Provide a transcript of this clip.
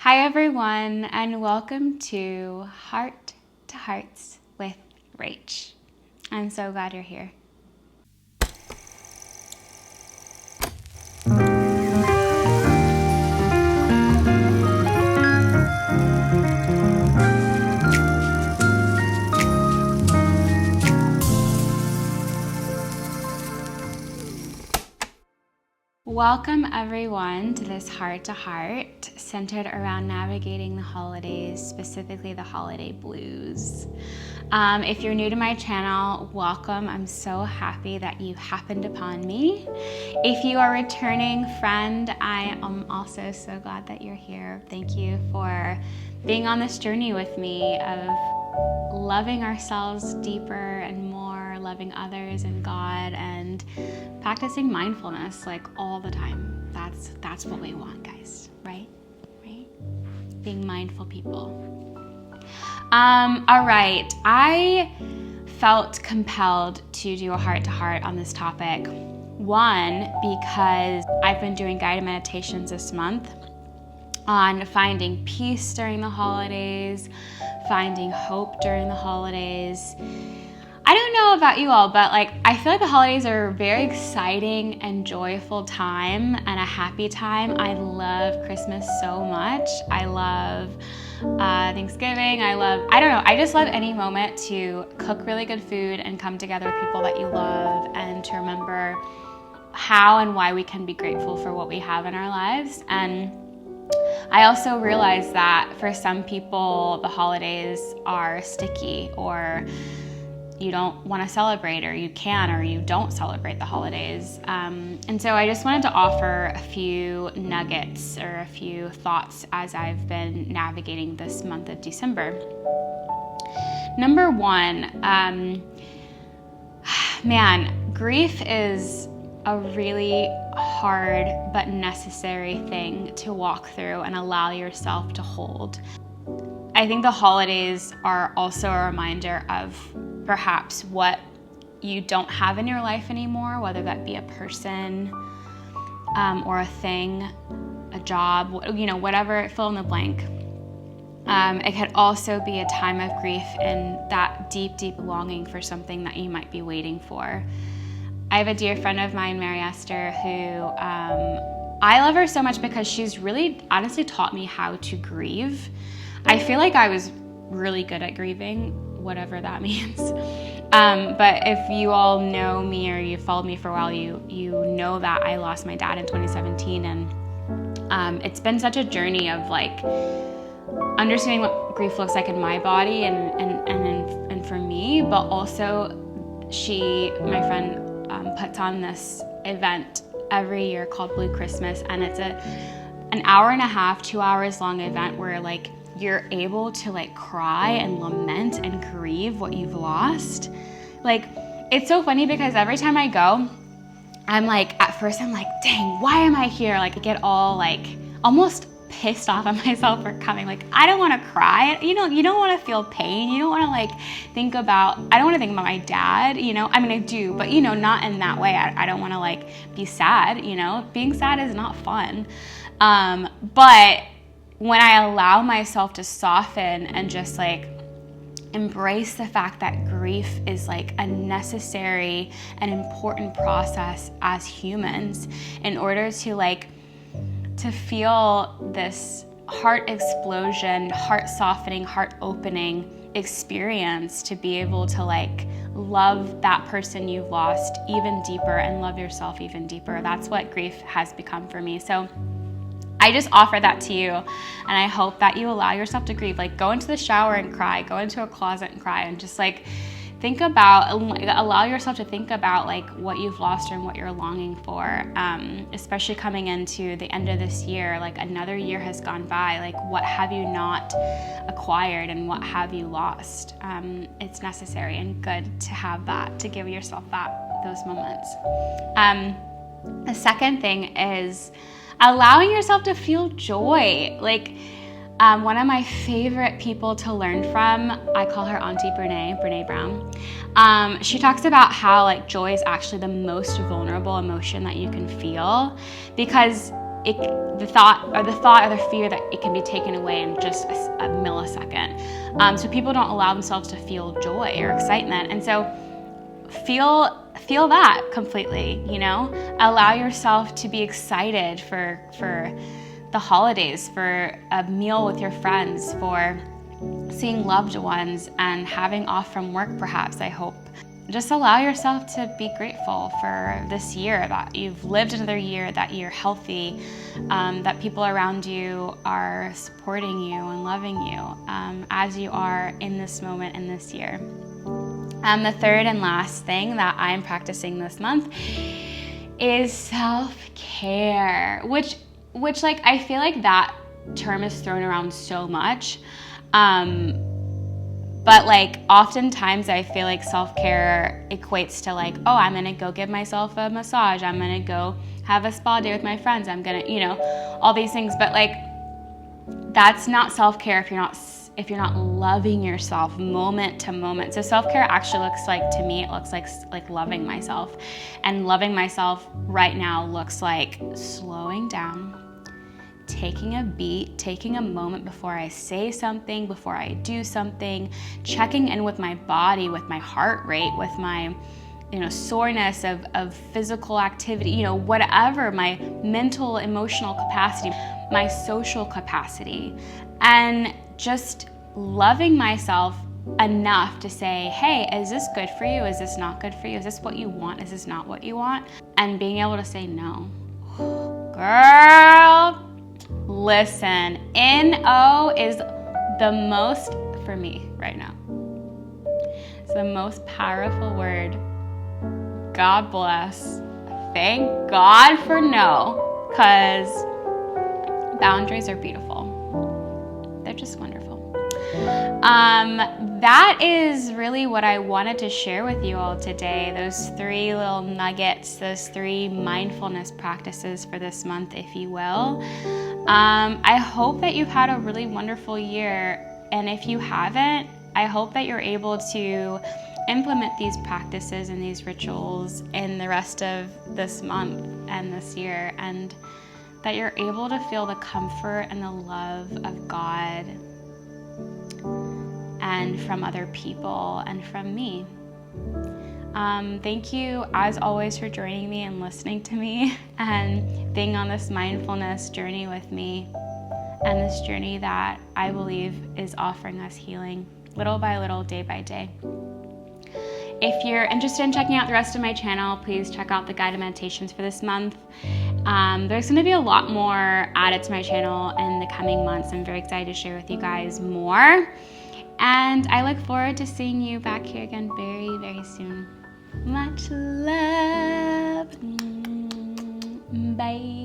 Hi everyone, and welcome to Heart to Hearts with Rach. I'm so glad you're here. Welcome everyone to this Heart to Heart centered around navigating the holidays, specifically the holiday blues. If you're new to my channel, welcome. I'm so happy that you happened upon me. If you are a returning friend, I am also so glad that you're here. Thank you for being on this journey with me of loving ourselves deeper and more, loving others and God, and practicing mindfulness like all the time. That's what we want, guys, right? Being mindful people. All right, I felt compelled to do a heart-to-heart on this topic. One, because I've been doing guided meditations this month on finding peace during the holidays, finding hope during the holidays. I don't know about you all, but I feel like the holidays are a very exciting and joyful time and a happy time. I love Christmas so much. I love Thanksgiving. I just love any moment to cook really good food and come together with people that you love and to remember how and why we can be grateful for what we have in our lives. And I also realize that for some people, the holidays are sticky, or you don't want to celebrate, or you can, or you don't celebrate the holidays. And so I just wanted to offer a few nuggets or a few thoughts as I've been navigating this month of December. Number one, grief is a really hard but necessary thing to walk through and allow yourself to hold. I think the holidays are also a reminder of perhaps what you don't have in your life anymore, whether that be a person or a thing, a job, whatever, fill in the blank. It could also be a time of grief and that deep, deep longing for something that you might be waiting for. I have a dear friend of mine, Mary Esther, who I love her so much because she's really honestly taught me how to grieve. I feel like I was really good at grieving, whatever that means. But if you all know me or you've followed me for a while, you know that I lost my dad in 2017, and it's been such a journey of understanding what grief looks like in my body and for me, but also my friend puts on this event every year called Blue Christmas, and it's an hour and a half, 2 hours long event where you're able to cry and lament and grieve what you've lost. It's so funny because every time I go, I'm at first I'm dang, why am I here? I get all almost pissed off at myself for coming. I don't want to cry. You don't want to feel pain. You don't want to I don't want to think about my dad, I do, but not in that way. I don't want to be sad, being sad is not fun. But when I allow myself to soften and just embrace the fact that grief is a necessary and important process as humans in order to feel this heart explosion, heart softening, heart opening experience, to be able to love that person you've lost even deeper and love yourself even deeper. That's what grief has become for me. So I just offer that to you, and I hope that you allow yourself to grieve. Go into the shower and cry, go into a closet and cry, and just think about, allow yourself to think about what you've lost and what you're longing for, especially coming into the end of this year. Another year has gone by. What have you not acquired and what have you lost? It's necessary and good to have that, to give yourself those moments. The second thing is allowing yourself to feel joy. One of my favorite people to learn from, I call her Auntie Brene Brown. She talks about how joy is actually the most vulnerable emotion that you can feel, because the thought or the fear that it can be taken away in just a millisecond. So people don't allow themselves to feel joy or excitement. And so feel that completely, you know? Allow yourself to be excited for the holidays, for a meal with your friends, for seeing loved ones and having off from work perhaps, I hope. Just allow yourself to be grateful for this year, that you've lived another year, that you're healthy, that people around you are supporting you and loving you as you are in this moment in this year. The third and last thing that I'm practicing this month is self-care, which like I feel like that term is thrown around so much. But like oftentimes I feel like self-care equates to like, oh, I'm gonna go give myself a massage, I'm gonna go have a spa day with my friends, I'm gonna, you know, all these things. But like, that's not self-care if you're not loving yourself moment to moment. So self-care actually looks like, to me, it looks like loving myself. And loving myself right now looks like slowing down, taking a beat, taking a moment before I say something, before I do something, checking in with my body, with my heart rate, with my, you know, soreness of physical activity, you know, whatever, my mental, emotional capacity, my social capacity, and just loving myself enough to say, hey, is this good for you? Is this not good for you? Is this what you want? Is this not what you want? And being able to say no. Girl, listen, N-O is the most, for me right now, it's the most powerful word. God bless. Thank God for no, because boundaries are beautiful. They're just wonderful. That is really what I wanted to share with you all today. Those 3 little nuggets, those 3 mindfulness practices for this month, if you will. I hope that you've had a really wonderful year. And if you haven't, I hope that you're able to implement these practices and these rituals in the rest of this month and this year, and that you're able to feel the comfort and the love of God and from other people and from me. Thank you, as always, for joining me and listening to me and being on this mindfulness journey with me, and this journey that I believe is offering us healing little by little, day by day. If you're interested in checking out the rest of my channel, please check out the guided meditations for this month. There's going to be a lot more added to my channel in the coming months. I'm very excited to share with you guys more. And I look forward to seeing you back here again very, very soon. Much love. Bye.